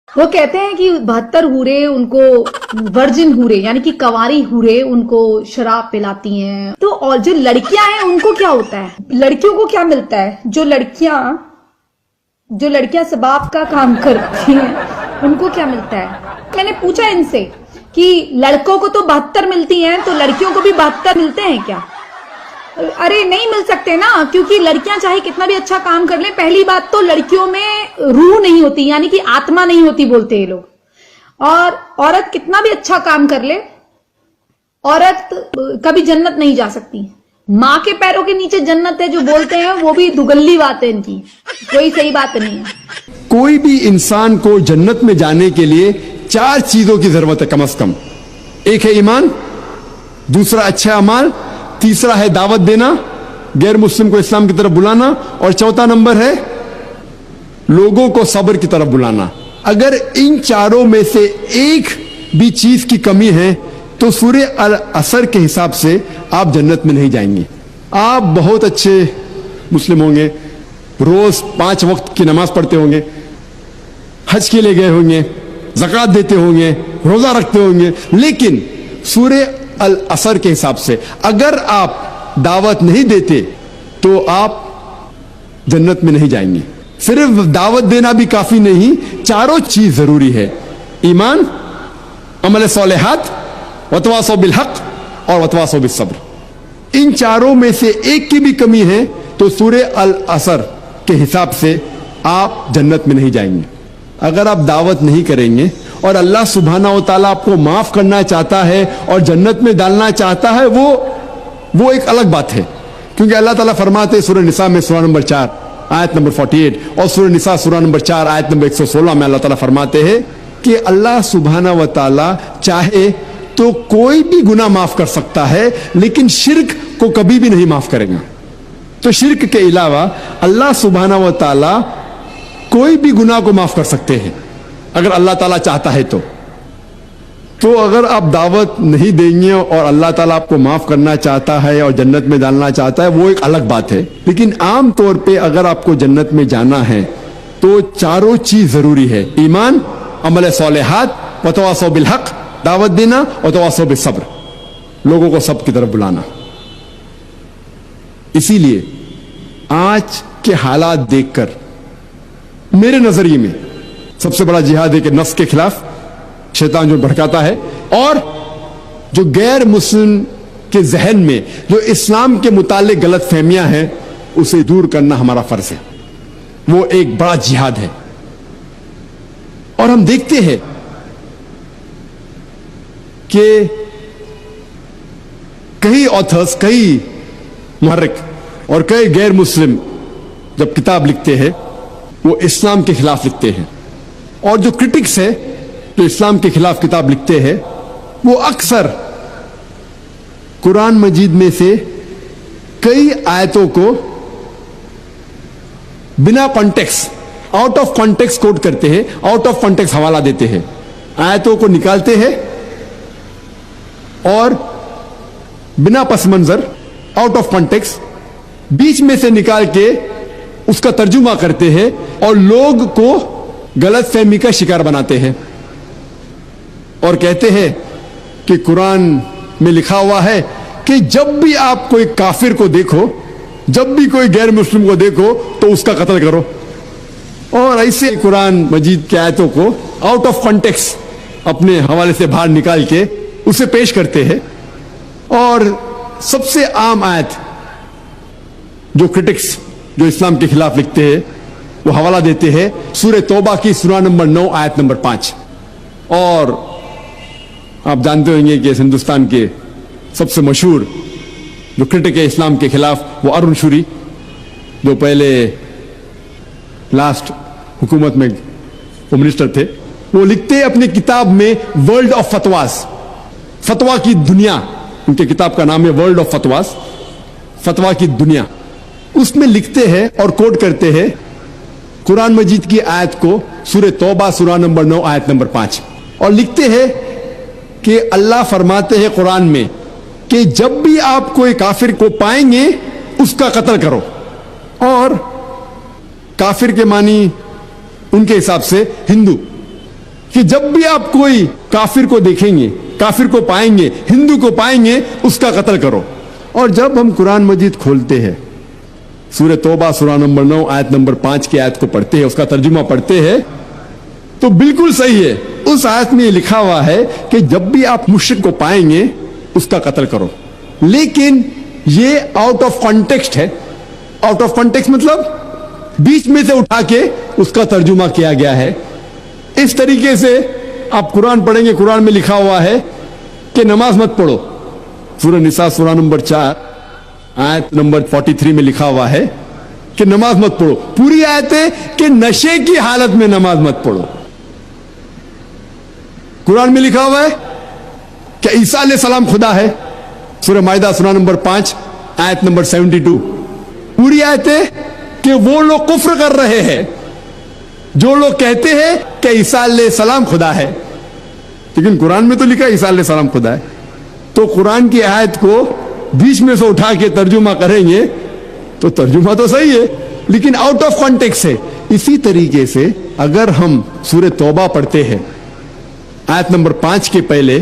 وہ کہتے ہیں کہ 72 حورے ان کو ورجن حورے یعنی کہ کنواری حورے ان کو شراب پلاتی ہیں. تو اور جو لڑکیاں ہیں ان کو کیا ہوتا ہے؟ لڑکیوں کو کیا ملتا ہے؟ جو لڑکیاں سباب کا کام کرتی ہیں ان کو کیا ملتا ہے؟ میں نے پوچھا ان سے کہ لڑکوں کو تو 72 ملتی ہیں تو لڑکیوں کو بھی 72 ملتے ہیں کیا؟ ارے نہیں مل سکتے نا، کیونکہ لڑکیاں چاہے کتنا بھی اچھا کام کر لیں، پہلی بات تو لڑکیوں میں روح نہیں ہوتی یعنی کہ آتما نہیں ہوتی بولتے یہ لوگ. اور عورت کتنا بھی اچھا کام کر لے، عورت کبھی جنت نہیں جا سکتی. ماں کے پیروں کے نیچے جنت ہے جو بولتے ہیں وہ بھی دگلی بات ہے، ان کی کوئی صحیح بات نہیں ہے. کوئی بھی انسان کو جنت میں جانے کے لیے 4 چیزوں کی ضرورت ہے کم از کم. ایک ہے ایمان، دوسرا اچھا اعمال، تیسرا ہے دعوت دینا، غیر مسلم کو اسلام کی طرف بلانا، اور چوتھا نمبر ہے لوگوں کو صبر کی طرف بلانا. اگر ان چاروں میں سے ایک بھی چیز کی کمی ہے تو سورہ العصر کے حساب سے آپ جنت میں نہیں جائیں گے. آپ بہت اچھے مسلم ہوں گے، روز 5 وقت کی نماز پڑھتے ہوں گے، حج کے لیے گئے ہوں گے، زکوٰۃ دیتے ہوں گے، روزہ رکھتے ہوں گے، لیکن سورہ العصر کے حساب سے اگر آپ دعوت نہیں دیتے تو آپ جنت میں نہیں جائیں گے. صرف دعوت دینا بھی کافی نہیں، چاروں چیز ضروری ہے: ایمان، عمل صالحات، وتواصوا بالحق اور وتواصوا بالصبر. ان چاروں میں سے ایک کی بھی کمی ہے تو سورہ العصر کے حساب سے آپ جنت میں نہیں جائیں گے. اگر آپ دعوت نہیں کریں گے اور اللہ سبحانہ و تعالیٰ آپ کو معاف کرنا چاہتا ہے اور جنت میں ڈالنا چاہتا ہے، وہ ایک الگ بات ہے. کیونکہ اللہ تعالیٰ فرماتے ہیں سورہ نساء میں سورہ نمبر 4 آیت نمبر 48 اور سورہ نساء سورہ نمبر 4 آیت نمبر 116 میں اللہ تعالیٰ فرماتے ہیں کہ اللہ سبحانہ و تعالیٰ چاہے تو کوئی بھی گناہ معاف کر سکتا ہے لیکن شرک کو کبھی بھی نہیں معاف کرے گا. تو شرک کے علاوہ اللہ سبحانہ و تعالیٰ کوئی بھی گناہ کو معاف کر سکتے ہیں اگر اللہ تعالیٰ چاہتا ہے تو اگر آپ دعوت نہیں دیں گے اور اللہ تعالیٰ آپ کو معاف کرنا چاہتا ہے اور جنت میں ڈالنا چاہتا ہے وہ ایک الگ بات ہے. لیکن عام طور پہ اگر آپ کو جنت میں جانا ہے تو چاروں چیز ضروری ہے: ایمان، عمل صالحات، وتواصوا بالحق، دعوت دینا، وتواصوا بالصبر، لوگوں کو سب کی طرف بلانا. اسی لیے آج کے حالات دیکھ کر میرے نظریے میں سب سے بڑا جہاد ہے کہ نفس کے خلاف شیطان جو بھڑکاتا ہے اور جو غیر مسلم کے ذہن میں جو اسلام کے متعلق غلط فہمیاں ہیں اسے دور کرنا ہمارا فرض ہے. وہ ایک بڑا جہاد ہے. اور ہم دیکھتے ہیں کہ کئی آتھرز، کئی محرک اور کئی غیر مسلم جب کتاب لکھتے ہیں وہ اسلام کے خلاف لکھتے ہیں، اور جو کرٹکس ہے جو اسلام کے خلاف کتاب لکھتے ہیں وہ اکثر قرآن مجید میں سے کئی آیتوں کو بنا کانٹیکس، آؤٹ آف کانٹیکس کوٹ کرتے ہیں، آؤٹ آف کانٹیکس حوالہ دیتے ہیں، آیتوں کو نکالتے ہیں اور بنا پس منظر، آؤٹ آف کانٹیکس، بیچ میں سے نکال کے اس کا ترجمہ کرتے ہیں اور لوگ کو غلط فہمی کا شکار بناتے ہیں اور کہتے ہیں کہ قرآن میں لکھا ہوا ہے کہ جب بھی آپ کوئی کافر کو دیکھو، جب بھی کوئی غیر مسلم کو دیکھو تو اس کا قتل کرو. اور ایسے قرآن مجید کی آیتوں کو آؤٹ آف کانٹیکس اپنے حوالے سے باہر نکال کے اسے پیش کرتے ہیں. اور سب سے عام آیت جو کرٹکس جو اسلام کے خلاف لکھتے ہیں وہ حوالہ دیتے ہیں سورہ توبہ کی سورہ نمبر 9 آیت نمبر 5. اور آپ جانتے ہوں گے کہ ہندوستان کے سب سے مشہور جو کرٹک ہے اسلام کے خلاف وہ ارون شوری، جو پہلے لاسٹ حکومت میں وہ منسٹر تھے، وہ لکھتے ہیں اپنی کتاب میں ورلڈ آف فتواز، فتوا کی دنیا، ان کی کتاب کا نام ہے ورلڈ آف فتواز، فتوا کی دنیا. اس میں لکھتے ہیں اور کوٹ کرتے ہیں قرآن مجید کی آیت کو سورہ توبہ سورہ نمبر 9 آیت نمبر 5، اور لکھتے ہیں کہ اللہ فرماتے ہیں قرآن میں کہ جب بھی آپ کوئی کافر کو پائیں گے اس کا قتل کرو. اور کافر کے معنی ان کے حساب سے ہندو، کہ جب بھی آپ کوئی کافر کو دیکھیں گے, کافر کو پائیں گے, ہندو کو پائیں گے, اس کا قتل کرو. اور جب ہم قرآن مجید کھولتے ہیں, سورہ توبہ سورہ نمبر 9 آیت نمبر 5 کی آیت کو پڑھتے ہیں, اس کا ترجمہ پڑھتے ہیں, تو بالکل صحیح ہے. اس آیت میں یہ لکھا ہوا ہے کہ جب بھی آپ مشرک کو پائیں گے اس کا قتل کرو. لیکن یہ آؤٹ آف کانٹیکسٹ ہے. آؤٹ آف کانٹیکسٹ مطلب بیچ میں سے اٹھا کے اس کا ترجمہ کیا گیا ہے. اس طریقے سے آپ قرآن پڑھیں گے, قرآن میں لکھا ہوا ہے کہ نماز مت پڑھو. سورہ نساء سورہ نمبر 4 آیت نمبر 43 میں لکھا ہوا ہے کہ نماز مت پڑھو. پوری آیت ہے کہ نشے کی حالت میں نماز مت پڑھو. قرآن میں لکھا ہوا ہے کہ عیسیٰ علیہ السلام خدا ہے. سورہ مائدہ سورہ نمبر 5 آیت نمبر 72. پوری آیت ہے کہ وہ لوگ کفر کر رہے ہیں جو لوگ کہتے ہیں کہ عیسیٰ علیہ السلام خدا ہے, لیکن قرآن میں تو لکھا ہے عیسیٰ علیہ السلام خدا ہے. تو قرآن کی آیت کو بیچ میں سے اٹھا کے ترجمہ کریں گے تو ترجمہ تو صحیح ہے لیکن آؤٹ آف کانٹیکسٹ ہے. اسی طریقے سے اگر ہم سورہ توبہ پڑھتے ہیں آیت نمبر 5 کے پہلے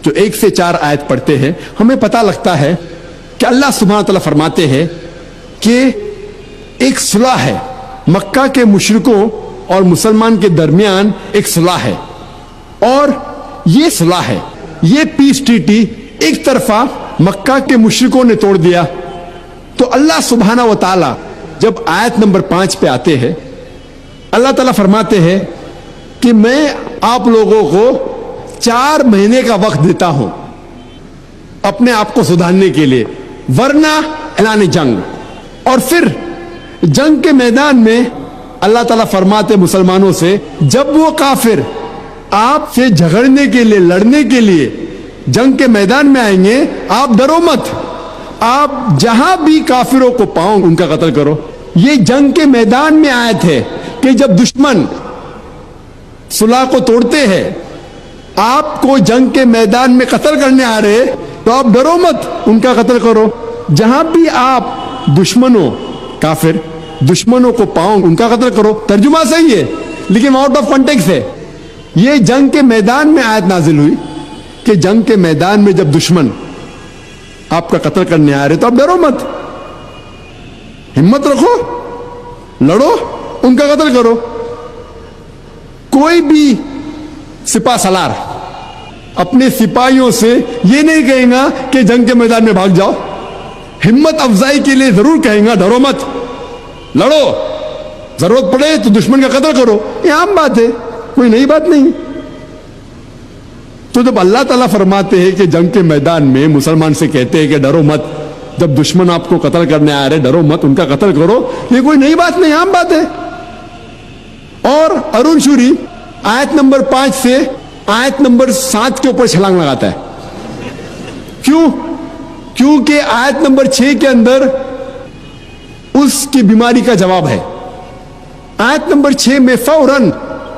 جو 1 سے 4 آیت پڑھتے ہیں, ہمیں پتہ لگتا ہے کہ اللہ سبحانہ تعالیٰ فرماتے ہیں کہ ایک صلح ہے, مکہ کے مشرکوں اور مسلمان کے درمیان ایک صلح ہے, اور یہ صلح ہے, یہ پیس ٹریٹی ایک طرفہ مکہ کے مشرکوں نے توڑ دیا. تو اللہ سبحانہ و تعالیٰ جب آیت نمبر 5 پہ آتے ہیں, اللہ تعالیٰ فرماتے ہیں کہ میں آپ لوگوں کو 4 مہینے کا وقت دیتا ہوں اپنے آپ کو سدھارنے کے لیے, ورنہ اعلان جنگ. اور پھر جنگ کے میدان میں اللہ تعالیٰ فرماتے مسلمانوں سے, جب وہ کافر آپ سے جھگڑنے کے لیے, لڑنے کے لیے جنگ کے میدان میں آئیں گے, آپ ڈرو مت, آپ جہاں بھی کافروں کو پاؤں ان کا قتل کرو. یہ جنگ کے میدان میں آیت ہے کہ جب دشمن صلح کو توڑتے ہیں, آپ کو جنگ کے میدان میں قتل کرنے آ رہے تو آپ ڈرو مت, ان کا قتل کرو. جہاں بھی آپ دشمنوں, کافر دشمنوں کو پاؤں ان کا قتل کرو. ترجمہ صحیح ہے لیکن آؤٹ آف کانٹیکسٹ ہے. یہ جنگ کے میدان میں آیت نازل ہوئی کہ جنگ کے میدان میں جب دشمن آپ کا قتل کرنے آ رہے تو آپ ڈرو مت, ہمت رکھو, لڑو, ان کا قتل کرو. کوئی بھی سپاہ سالار اپنے سپاہیوں سے یہ نہیں کہیں گا کہ جنگ کے میدان میں بھاگ جاؤ. ہمت افزائی کے لیے ضرور کہیں گا ڈرو مت, لڑو, ضرورت پڑے تو دشمن کا قتل کرو. یہ عام بات ہے, کوئی نئی بات نہیں. تو جب اللہ تعالیٰ فرماتے ہیں کہ جنگ کے میدان میں مسلمان سے کہتے ہیں کہ ڈرو مت, جب دشمن آپ کو قتل کرنے آ رہے ڈرو مت, ان کا قتل کرو, یہ کوئی نئی بات نہیں, عام بات ہے. اور ارون شوری آیت نمبر 5 سے آیت نمبر 7 کے اوپر چھلانگ لگاتا ہے. کیوں؟ کیونکہ آیت نمبر 6 کے اندر اس کی بیماری کا جواب ہے. آیت نمبر 6 میں فوراً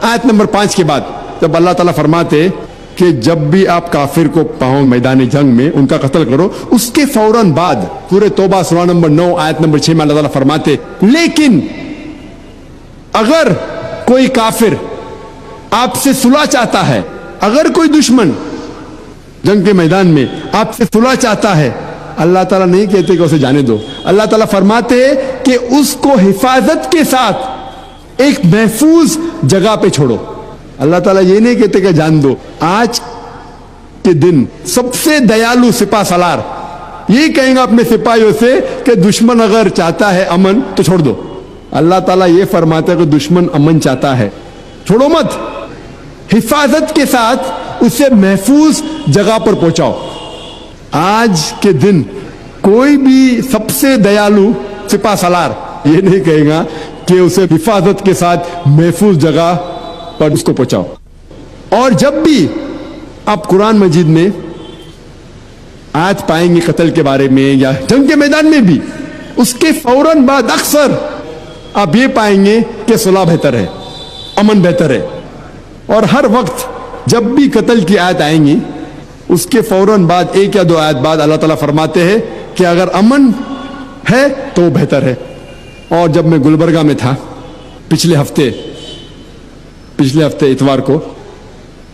آیت نمبر 5 کے بعد جب اللہ تعالیٰ فرماتے کہ جب بھی آپ کافر کو پاؤں میدان جنگ میں ان کا قتل کرو, اس کے فوراً بعد سورہ توبہ سورہ نمبر 9 آیت نمبر 6 میں اللہ تعالیٰ فرماتے لیکن اگر کوئی کافر آپ سے صلح چاہتا ہے, اگر کوئی دشمن جنگ کے میدان میں آپ سے صلح چاہتا ہے, اللہ تعالیٰ نہیں کہتے کہ اسے جانے دو. اللہ تعالیٰ فرماتے ہیں کہ اس کو حفاظت کے ساتھ ایک محفوظ جگہ پہ چھوڑو. اللہ تعالیٰ یہ نہیں کہتے کہ جان دو. آج کے دن سب سے دیالو سپاہ سالار یہی کہیں گا اپنے سپاہیوں سے کہ دشمن اگر چاہتا ہے امن تو چھوڑ دو. اللہ تعالیٰ یہ فرماتا ہے کہ دشمن امن چاہتا ہے چھوڑو مت, حفاظت کے ساتھ اسے محفوظ جگہ پر پہنچاؤ. آج کے دن کوئی بھی سب سے دیالو سپاہ سالار یہ نہیں کہے گا کہ اسے حفاظت کے ساتھ محفوظ جگہ پر اس کو پہنچاؤ. اور جب بھی آپ قرآن مجید میں آیت پائیں گے قتل کے بارے میں یا جنگ کے میدان میں بھی, اس کے فوراً بعد اکثر آپ یہ پائیں گے کہ صلح بہتر ہے, امن بہتر ہے. اور ہر وقت جب بھی قتل کی آیت آئیں گی اس کے فوراً بعد 1 یا 2 آیت بعد اللہ تعالیٰ فرماتے ہیں کہ اگر امن ہے تو وہ بہتر ہے. اور جب میں گلبرگہ میں تھا پچھلے ہفتے اتوار کو,